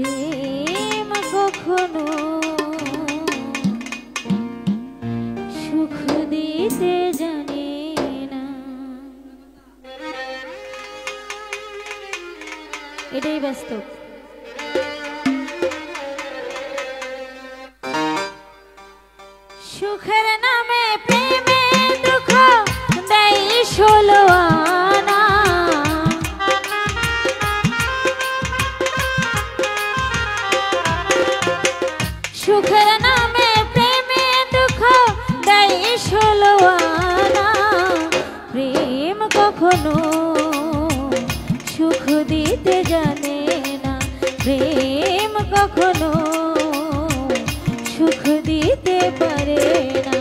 প্রেম কখনো সুখ দিতে জানে না। এটাই বাস্তব। সুখের নামে প্রেমে দুঃখ দেয় ষোলো আনা। সুখের নামে প্রেমে দুঃখ দেয় ষোলো আনা। প্রেম কখনো সুখ দিতে জানে না। প্রেম কখনো সুখ দিতে পারে না।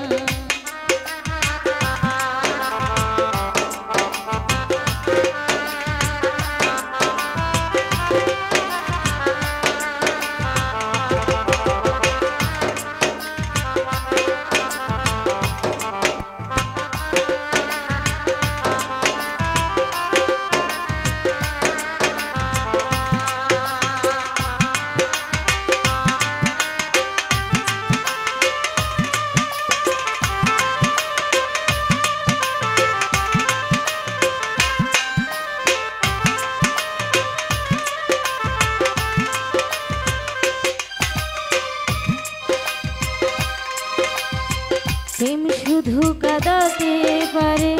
প্রেম শুধু কাঁদাতে পারে,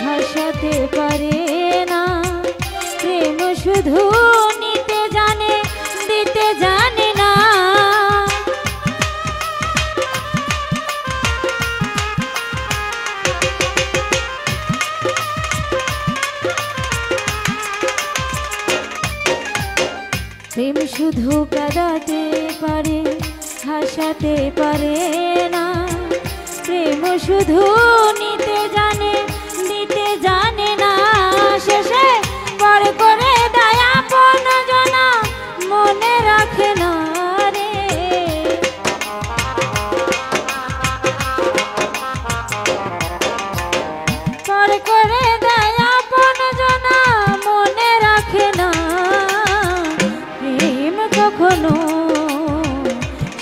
হাসাতে পারে না। প্রেম শুধু নিতে জানে, দিতে জানে না। প্রেম শুধু কাঁদাতে পারে, হাসাতে পারে না। প্রেম শুধু নিতে জানে, দিতে জানে না। শেষে পর করে দেয় আপন জনা, মনে রাখে না রে। পর করে দেয় আপন জনা, মনে রাখে না। প্রেম কখনো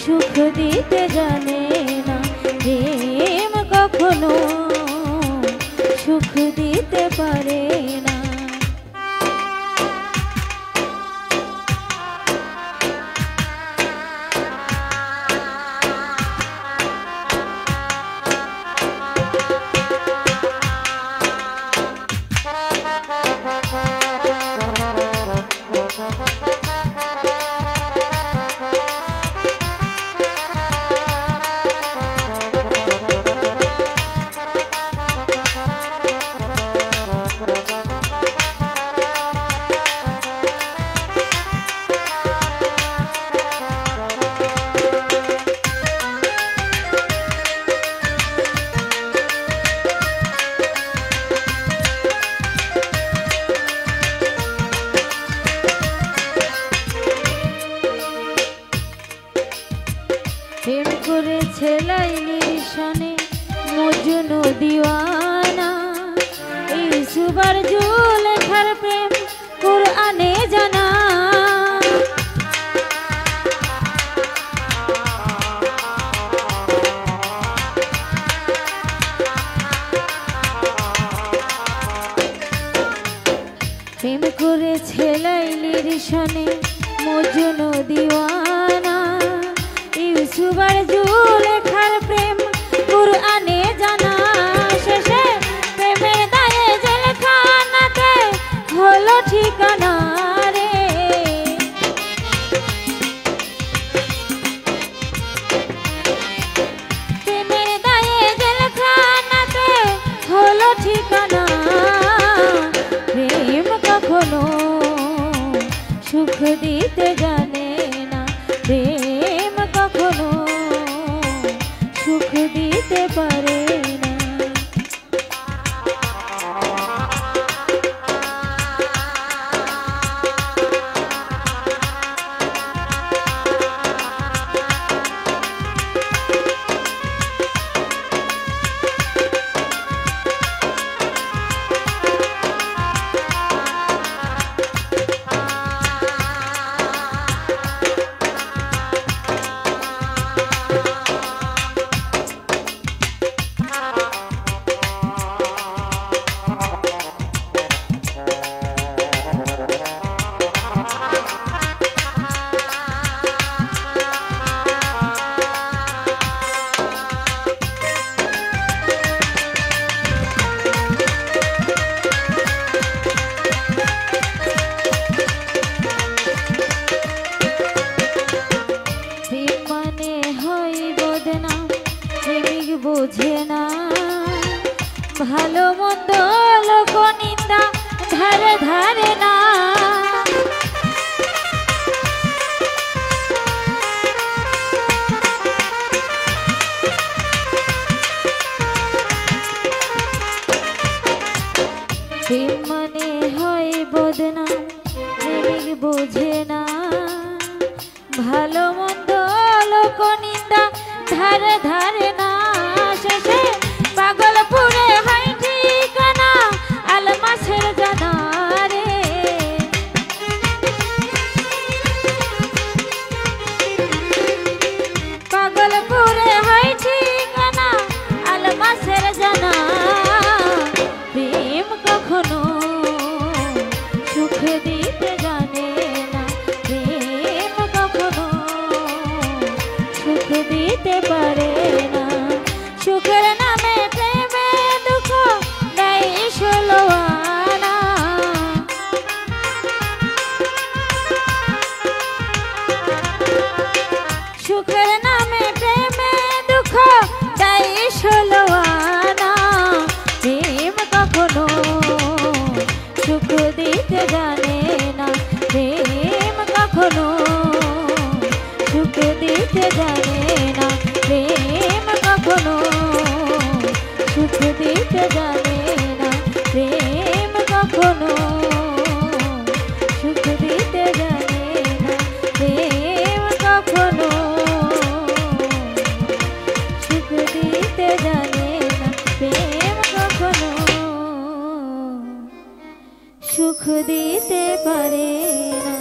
সুখ দিতে জানে না। প্রেম কখনো সুখ দিতে পারে না। প্রেম করেছে লাইলির সনে মজনু দিওয়ানা। ইউসুফ আর জুলেখার প্রেম কুরআনে জানা। প্রেম করেছে লাইলির সনে মজনু দিওয়ানা। ইউসুফ আর জুলেখার প্রেম কুরআনে জানা। শেষে প্রেমের দায়ে জেলখানাতে হলো ঠিকানা রে। প্রেমের দায়ে জেলখানাতে হলো ঠিকানা। প্রেম কখনো সুখ দিতে জানে না। প্রেম কখনো ধারে ধারে না। প্রেম মানে হয় বদনাম, প্রেমিক বোঝে না ভালো মন্দ লোক নিন্দা ধারে ধারে না। শেষে পাগলপুরে হয় ঠিকানা আলমাসের জানা রে। পাগলপুরে হয় ঠিকানা আলমাসের জানা। প্রেম কখনো সুখ দিতে জানে না, প্রেম কখনো সুখ দিতে পারে না। সুখের নামে প্রেমে দুঃখ দেয় ষোলো আনা। সুখের নামে প্রেমে দুঃখ দেয় ষোলো আনা। প্রেম কখনো সুখ দিতে জানে না, প্রেম কখনো সুখ দিতে জানে না। প্রেম কখনো সুখ দিতে জানে না, প্রেম কখনো সুখ দিতে জানে না। প্রেম কখনো সুখ দিতে জানে না, প্রেম কখনো সুখ দিতে পারে না।